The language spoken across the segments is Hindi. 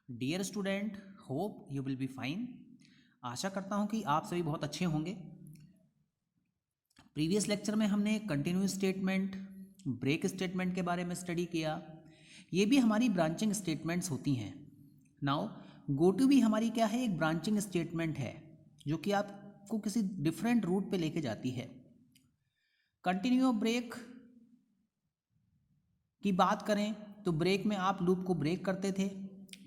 Dear student, hope you will be fine. आशा करता हूँ कि आप सभी बहुत अच्छे होंगे। प्रीवियस लेक्चर में हमने कंटिन्यूस स्टेटमेंट, ब्रेक स्टेटमेंट के बारे में स्टडी किया। ये भी हमारी ब्रांचिंग स्टेटमेंट्स होती हैं। नाउ गो टू भी हमारी क्या है, एक ब्रांचिंग स्टेटमेंट है जो कि आपको किसी डिफरेंट रूट पे लेके जाती है। कंटिन्यू ब्रेक की बात करें तो ब्रेक में आप लूप को ब्रेक करते थे,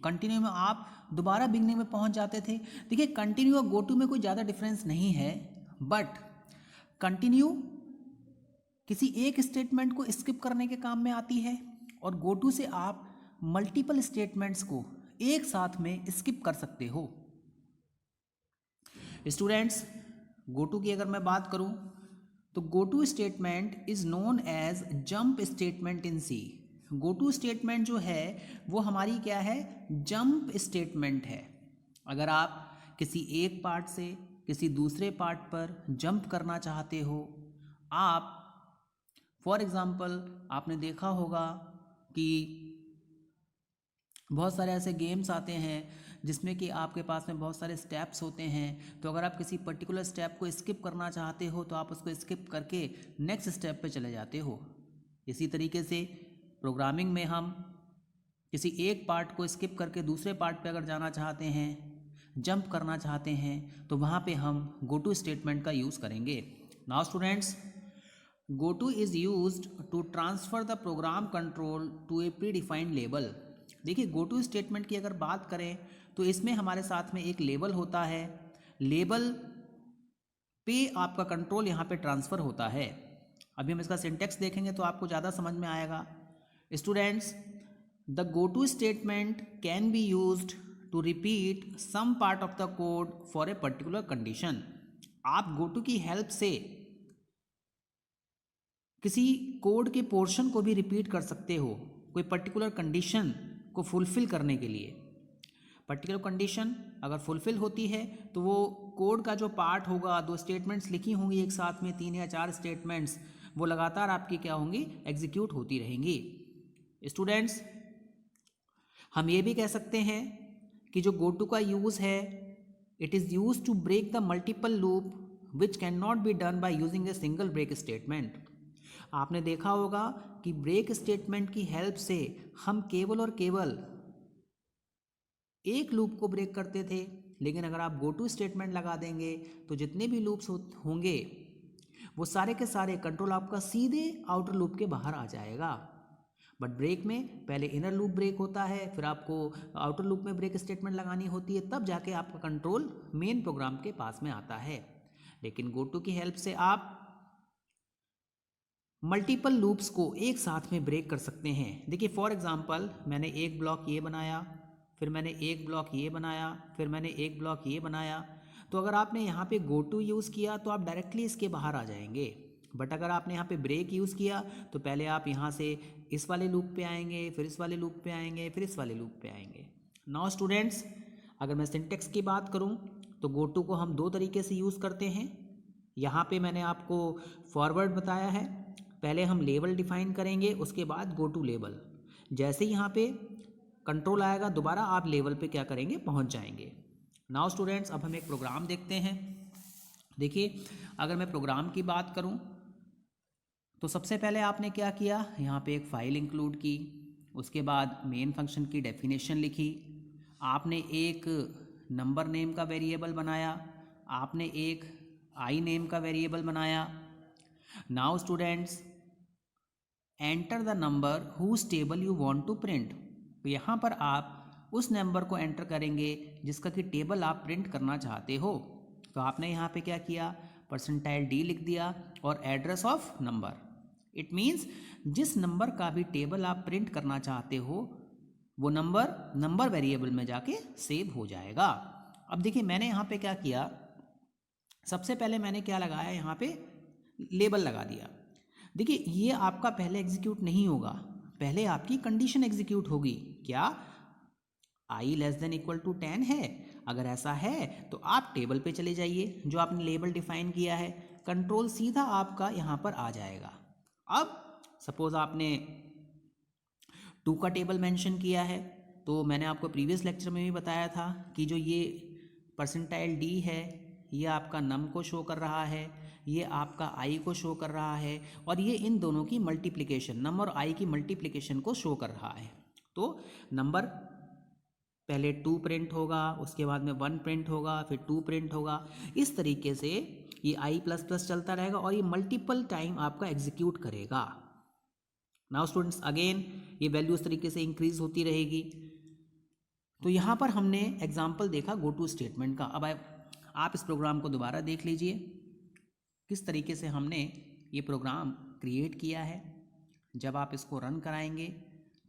कंटिन्यू में आप दोबारा बिगनिंग में पहुंच जाते थे। देखिए कंटिन्यू और गो टू में कोई ज़्यादा डिफरेंस नहीं है, बट कंटिन्यू किसी एक स्टेटमेंट को स्किप करने के काम में आती है और गो टू से आप मल्टीपल स्टेटमेंट्स को एक साथ में स्किप कर सकते हो। स्टूडेंट्स, गो टू की अगर मैं बात करूं तो go to statement is known as jump statement in C. Go to statement जो है वो हमारी क्या है, जंप स्टेटमेंट है। अगर आप किसी एक पार्ट से किसी दूसरे पार्ट पर जंप करना चाहते हो, आप फॉर एग्जांपल आपने देखा होगा कि बहुत सारे ऐसे गेम्स आते हैं जिसमें कि आपके पास में बहुत सारे स्टेप्स होते हैं। तो अगर आप किसी पर्टिकुलर स्टेप को स्किप करना चाहते हो तो आप उसको स्किप करके नेक्स्ट स्टेप पे चले जाते हो। इसी तरीके से प्रोग्रामिंग में हम किसी एक पार्ट को स्किप करके दूसरे पार्ट पे अगर जाना चाहते हैं, जंप करना चाहते हैं, तो वहाँ पे हम गो टू स्टेटमेंट का यूज़ करेंगे। Now students, go to is used to transfer the program control to a predefined label. देखिए गो टू स्टेटमेंट की अगर बात करें तो इसमें हमारे साथ में एक लेबल होता है। लेबल पे आपका कंट्रोल यहाँ पे ट्रांसफ़र होता है। अभी हम इसका सिंटेक्स देखेंगे तो आपको ज़्यादा समझ में आएगा। Students, the go to statement can be used to repeat some part of the code for a particular condition. आप गो टू की हेल्प से किसी कोड के पोर्शन को भी रिपीट कर सकते हो कोई पर्टिकुलर कंडीशन को फुलफ़िल करने के लिए। पर्टिकुलर कंडीशन अगर फुलफ़िल होती है तो वो कोड का जो पार्ट होगा, दो स्टेटमेंट्स लिखी होंगी एक साथ में, 3 या 4 स्टेटमेंट्स, वो लगातार आपकी क्या होंगी, एग्जीक्यूट होती रहेंगी। स्टूडेंट्स, हम ये भी कह सकते हैं कि जो गो टू का यूज़ है, it is use to break the multiple loop which can not be done by using a single break statement. आपने देखा होगा कि ब्रेक स्टेटमेंट की हेल्प से हम केवल और केवल एक लूप को ब्रेक करते थे, लेकिन अगर आप गो टू स्टेटमेंट लगा देंगे तो जितने भी लूप्स होंगे वो सारे के सारे कंट्रोल आपका सीधे आउटर लूप के बाहर आ जाएगा। बट ब्रेक में पहले इनर लूप ब्रेक होता है, फिर आपको आउटर लूप में ब्रेक स्टेटमेंट लगानी होती है, तब जाके आपका कंट्रोल मेन प्रोग्राम के पास में आता है। लेकिन गो टू की हेल्प से आप मल्टीपल लूप्स को एक साथ में ब्रेक कर सकते हैं। देखिए फॉर एग्जांपल, मैंने एक ब्लॉक ये बनाया, फिर मैंने एक ब्लॉक ये बनाया, फिर मैंने एक ब्लॉक ये बनाया। तो अगर आपने यहाँ पे गो टू यूज़ किया तो आप डायरेक्टली इसके बाहर आ जाएंगे। बट अगर आपने यहाँ पे ब्रेक यूज़ किया तो पहले आप यहाँ से इस वाले लूप पे आएंगे, फिर इस वाले लूप पे आएंगे, फिर इस वाले लूप पे आएंगे। नाउ स्टूडेंट्स, अगर मैं सिंटेक्स की बात करूँ तो गो टू को हम दो तरीके से यूज़ करते हैं। यहाँ पे मैंने आपको फॉरवर्ड बताया है, पहले हम लेबल डिफाइन करेंगे, उसके बाद गो टू लेबल। जैसे ही यहाँ पे कंट्रोल आएगा दोबारा आप लेवल पे क्या करेंगे, पहुँच जाएंगे। नाउ स्टूडेंट्स, अब हम एक प्रोग्राम देखते हैं। देखिए अगर मैं प्रोग्राम की बात करूँ तो सबसे पहले आपने क्या किया, यहाँ पे एक फ़ाइल इंक्लूड की, उसके बाद मेन फंक्शन की डेफिनेशन लिखी, आपने एक नंबर नेम का वेरिएबल बनाया, आपने एक आई नेम का वेरिएबल बनाया। Now students, enter the number whose table you want to print. तो यहाँ पर आप उस नंबर को एंटर करेंगे जिसका कि टेबल आप प्रिंट करना चाहते हो। तो आपने यहाँ पे क्या किया, %d लिख दिया और address of number. It means जिस नंबर का भी टेबल आप प्रिंट करना चाहते हो वो नंबर वेरिएबल में जाके सेव हो जाएगा। अब देखिए मैंने यहाँ पे क्या किया, सबसे पहले मैंने क्या लगाया, यहाँ पे लेबल लगा दिया। देखिए ये आपका पहले एग्जीक्यूट नहीं होगा, पहले आपकी कंडीशन एग्जीक्यूट होगी। क्या i <= 10 है? अगर ऐसा है तो आप टेबल पे चले जाइए जो आपने लेबल डिफाइन किया है, कंट्रोल सीधा आपका यहाँ पर आ जाएगा। अब सपोज आपने 2 का टेबल मेंशन किया है तो मैंने आपको प्रीवियस लेक्चर में भी बताया था कि जो ये परसेंटाइल डी है ये आपका नम को शो कर रहा है, ये आपका आई को शो कर रहा है, और ये इन दोनों की मल्टीप्लिकेशन, नम और आई की मल्टीप्लिकेशन को शो कर रहा है। तो नंबर पहले 2 प्रिंट होगा, उसके बाद में 1 प्रिंट होगा, फिर 2 प्रिंट होगा। इस तरीके से ये आई प्लस प्लस चलता रहेगा और ये मल्टीपल टाइम आपका एग्जीक्यूट करेगा। नाउ स्टूडेंट्स अगेन ये वैल्यू इस तरीके से इंक्रीज होती रहेगी। तो यहाँ पर हमने एग्जाम्पल देखा गो टू स्टेटमेंट का। अब आप इस प्रोग्राम को दोबारा देख लीजिए किस तरीके से हमने ये प्रोग्राम क्रिएट किया है। जब आप इसको रन कराएंगे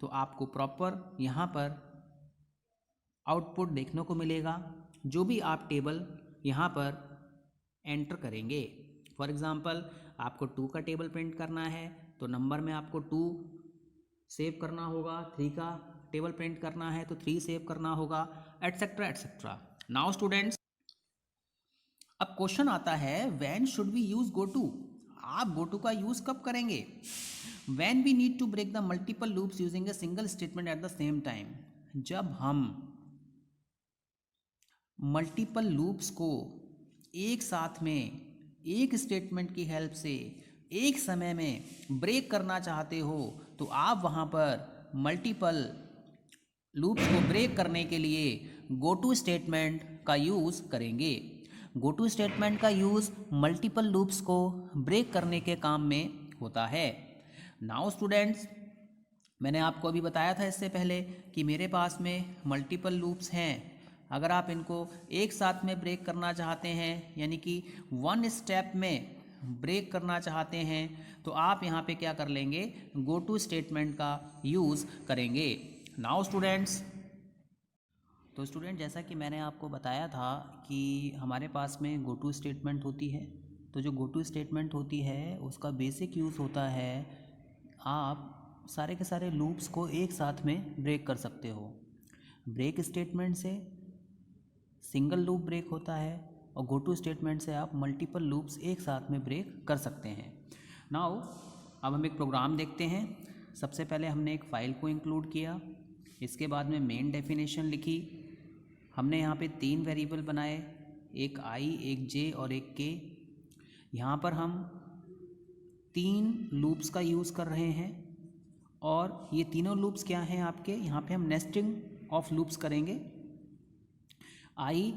तो आपको प्रॉपर यहाँ पर आउटपुट देखने को मिलेगा, जो भी आप टेबल यहाँ पर एंटर करेंगे। फॉर एग्ज़ाम्पल आपको 2 का टेबल प्रिंट करना है तो नंबर में आपको 2 सेव करना होगा, 3 का टेबल प्रिंट करना है तो 3 सेव करना होगा, एटसेट्रा एटसेट्रा। नाउ स्टूडेंट्स अब क्वेश्चन आता है when should we use go to. आप गो टू का यूज कब करेंगे? When we need to break the multiple loops using a single statement at the same time. जब हम मल्टीपल लूप्स को एक साथ में एक स्टेटमेंट की हेल्प से एक समय में ब्रेक करना चाहते हो तो आप वहाँ पर मल्टीपल लूप्स को ब्रेक करने के लिए गो टू स्टेटमेंट का यूज़ करेंगे। गो टू स्टेटमेंट का यूज़ मल्टीपल लूप्स को ब्रेक करने के काम में होता है। नाउ स्टूडेंट्स मैंने आपको अभी बताया था इससे पहले कि मेरे पास में मल्टीपल लूप्स हैं। अगर आप इनको एक साथ में ब्रेक करना चाहते हैं यानी कि 1 स्टेप में ब्रेक करना चाहते हैं तो आप यहाँ पे क्या कर लेंगे? गो टू स्टेटमेंट का यूज़ करेंगे। नाउ स्टूडेंट्स तो स्टूडेंट जैसा कि मैंने आपको बताया था कि हमारे पास में गो टू स्टेटमेंट होती है। तो जो गो टू स्टेटमेंट होती है उसका बेसिक यूज़ होता है आप सारे के सारे लूप्स को एक साथ में ब्रेक कर सकते हो। ब्रेक स्टेटमेंट से सिंगल लूप ब्रेक होता है और गो टू स्टेटमेंट से आप मल्टीपल लूप्स एक साथ में ब्रेक कर सकते हैं। नाउ अब हम एक प्रोग्राम देखते हैं। सबसे पहले हमने एक फ़ाइल को इंक्लूड किया, इसके बाद में मेन डेफिनेशन लिखी। हमने यहाँ पे 3 वेरिएबल बनाए, एक आई, एक जे और एक के। यहाँ पर हम 3 लूप्स का यूज़ कर रहे हैं और ये तीनों लूप्स क्या हैं आपके? यहाँ पे हम नेस्टिंग ऑफ लूप्स करेंगे। आई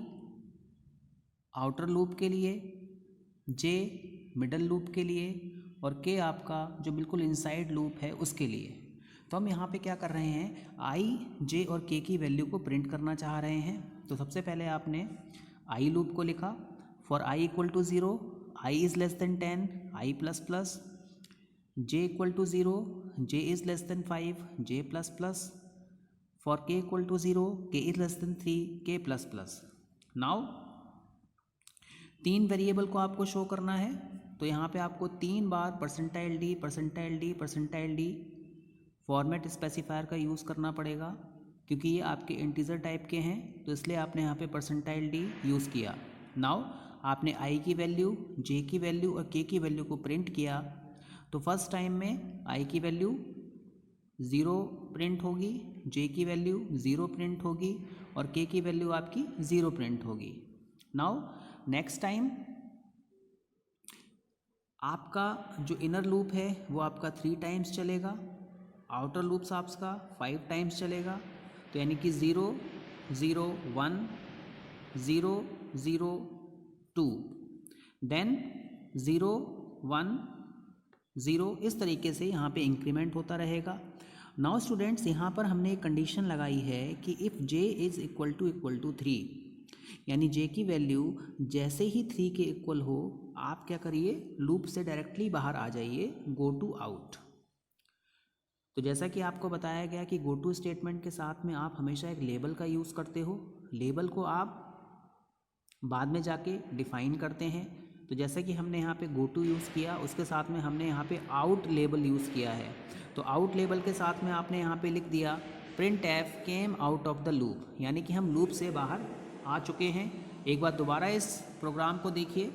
आउटर लूप के लिए, जे मिडल लूप के लिए और के आपका जो बिल्कुल इनसाइड लूप है उसके लिए। तो हम यहाँ पे क्या कर रहे हैं? आई, जे और के की वैल्यू को प्रिंट करना चाह रहे हैं। तो सबसे पहले आपने आई लूप को लिखा, for i equal to 0 i is less than 10 i plus plus, j equal to 0 j is less than 5 j plus plus, for k equal to 0 k is less than 3 k plus plus. Now 3 variable को आपको शो करना है तो यहाँ पे आपको 3 बार percentile d percentile d percentile d format specifier का यूज़ करना पड़ेगा क्योंकि ये आपके इंटीजर टाइप के हैं तो इसलिए आपने यहाँ पे परसेंटाइल डी यूज़ किया। नाउ आपने आई की वैल्यू, जे की वैल्यू और के की वैल्यू को प्रिंट किया तो फर्स्ट टाइम में आई की वैल्यू 0 प्रिंट होगी, जे की वैल्यू 0 प्रिंट होगी और के की वैल्यू आपकी 0 प्रिंट होगी। नाउ नेक्स्ट टाइम आपका जो इनर लूप है वो आपका 3 टाइम्स चलेगा, आउटर लूप्स आपका 5 टाइम्स चलेगा। तो यानी कि 0 0 1 0 0 2 देन 0 1 0 इस तरीके से यहाँ पे इंक्रीमेंट होता रहेगा। नाउ स्टूडेंट्स यहाँ पर हमने एक कंडीशन लगाई है कि if j is equal to 3 यानी j की वैल्यू जैसे ही 3 के इक्वल हो आप क्या करिए? लूप से डायरेक्टली बाहर आ जाइए, गो टू आउट। तो जैसा कि आपको बताया गया कि गो टू स्टेटमेंट के साथ में आप हमेशा एक लेबल का यूज़ करते हो। लेबल को आप बाद में जाके डिफ़ाइन करते हैं। तो जैसे कि हमने यहाँ पे गो टू यूज़ किया उसके साथ में हमने यहाँ पे आउट लेबल यूज़ किया है। तो आउट लेबल के साथ में आपने यहाँ पे लिख दिया print F came out of the loop, यानी कि हम लूप से बाहर आ चुके हैं। एक बार दोबारा इस प्रोग्राम को देखिए।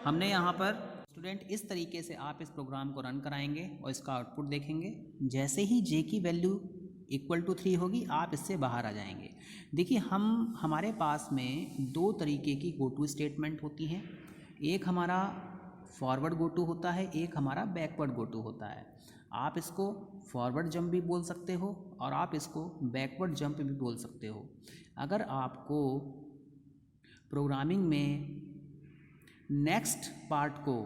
हमने यहाँ पर स्टूडेंट इस तरीके से आप इस प्रोग्राम को रन कराएंगे और इसका आउटपुट देखेंगे। जैसे ही जे की वैल्यू इक्वल टू 3 होगी, आप इससे बाहर आ जाएंगे। देखिए हमारे पास में दो तरीके की गो टू स्टेटमेंट होती हैं, एक हमारा फॉरवर्ड गो टू होता है, एक हमारा बैकवर्ड गो टू होता है। आप इसको फॉरवर्ड जंप भी बोल सकते हो और आप इसको बैकवर्ड जंप भी बोल सकते हो। अगर आपको प्रोग्रामिंग में नेक्स्ट पार्ट को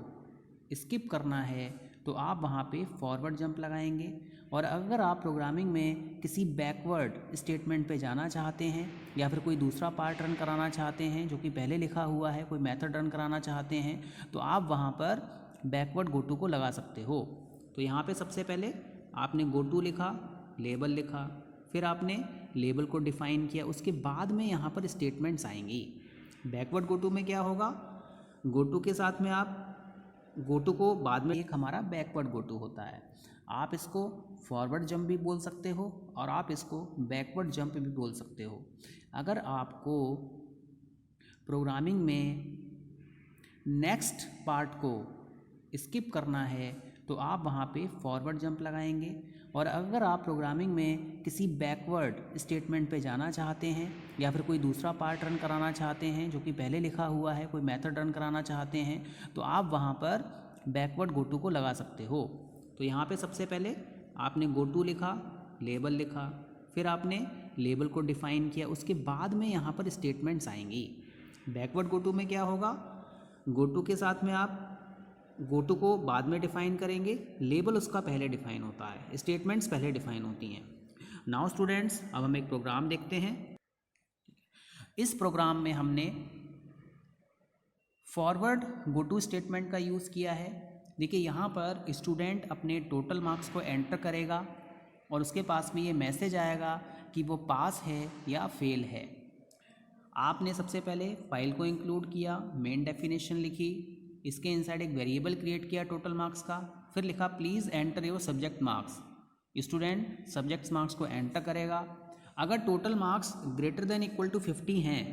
स्किप करना है तो आप वहाँ पे फॉरवर्ड जंप लगाएंगे, और अगर आप प्रोग्रामिंग में किसी बैकवर्ड स्टेटमेंट पे जाना चाहते हैं या फिर कोई दूसरा पार्ट रन कराना चाहते हैं जो कि पहले लिखा हुआ है, कोई मेथड रन कराना चाहते हैं, तो आप वहाँ पर बैकवर्ड गो टू को लगा सकते हो। तो यहाँ पे सबसे पहले आपने गो टू लिखा, लेबल लिखा, फिर आपने लेबल को डिफ़ाइन किया, उसके बाद में यहाँ पर स्टेटमेंट्स आएंगी। बैकवर्ड गो टू में क्या होगा, गो टू के साथ में आप गो टू को बाद में एक हमारा बैकवर्ड गो टू होता है। आप इसको फॉरवर्ड जंप भी बोल सकते हो और आप इसको बैकवर्ड जंप भी बोल सकते हो। अगर आपको प्रोग्रामिंग में नेक्स्ट पार्ट को स्किप करना है तो आप वहाँ पे फॉरवर्ड जंप लगाएंगे, और अगर आप प्रोग्रामिंग में किसी बैकवर्ड स्टेटमेंट पे जाना चाहते हैं या फिर कोई दूसरा पार्ट रन कराना चाहते हैं जो कि पहले लिखा हुआ है, कोई मेथड रन कराना चाहते हैं, तो आप वहाँ पर बैकवर्ड गो टू को लगा सकते हो। तो यहाँ पे सबसे पहले आपने गो टू लिखा, लेबल लिखा, फिर आपने लेबल को डिफ़ाइन किया, उसके बाद में यहाँ पर स्टेटमेंट्स आएंगी। बैकवर्ड गो टू में क्या होगा, गो टू के साथ में आप गो टू को बाद में डिफ़ाइन करेंगे, लेबल उसका पहले डिफ़ाइन होता है, स्टेटमेंट्स पहले डिफ़ाइन होती हैं। नाउ स्टूडेंट्स, अब हम एक प्रोग्राम देखते हैं। इस प्रोग्राम में हमने फॉरवर्ड गो टू स्टेटमेंट का यूज़ किया है। देखिए यहाँ पर स्टूडेंट अपने टोटल मार्क्स को एंटर करेगा और उसके पास में ये मैसेज आएगा कि वो पास है या फेल है। आपने सबसे पहले फाइल को इंक्लूड किया, मेन डेफिनेशन लिखी, इसके इनसाइड एक वेरिएबल क्रिएट किया टोटल मार्क्स का, फिर लिखा please enter your subject marks. Student subjects marks को एंटर करेगा। अगर total marks greater than equal to 50 हैं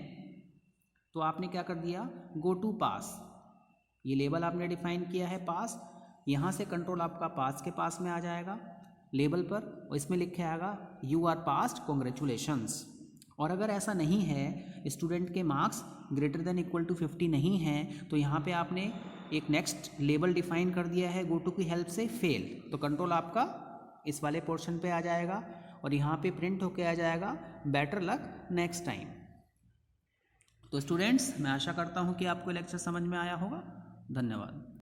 तो आपने क्या कर दिया, गो टू पास। ये लेबल आपने डिफाइन किया है पास, यहाँ से कंट्रोल आपका पास के पास में आ जाएगा लेबल पर, और इसमें लिखे आएगा यू आर पास्ड, कॉन्ग्रेचुलेशंस। और अगर ऐसा नहीं है, स्टूडेंट के marks greater than equal to 50 नहीं हैं, तो यहाँ पे आपने एक नेक्स्ट लेबल डिफाइन कर दिया है गो टू की हेल्प से, फेल। तो कंट्रोल आपका इस वाले पोर्शन पे आ जाएगा और यहाँ पे प्रिंट होके आ जाएगा बेटर लक नेक्स्ट टाइम। तो स्टूडेंट्स, मैं आशा करता हूँ कि आपको लेक्चर समझ में आया होगा। धन्यवाद।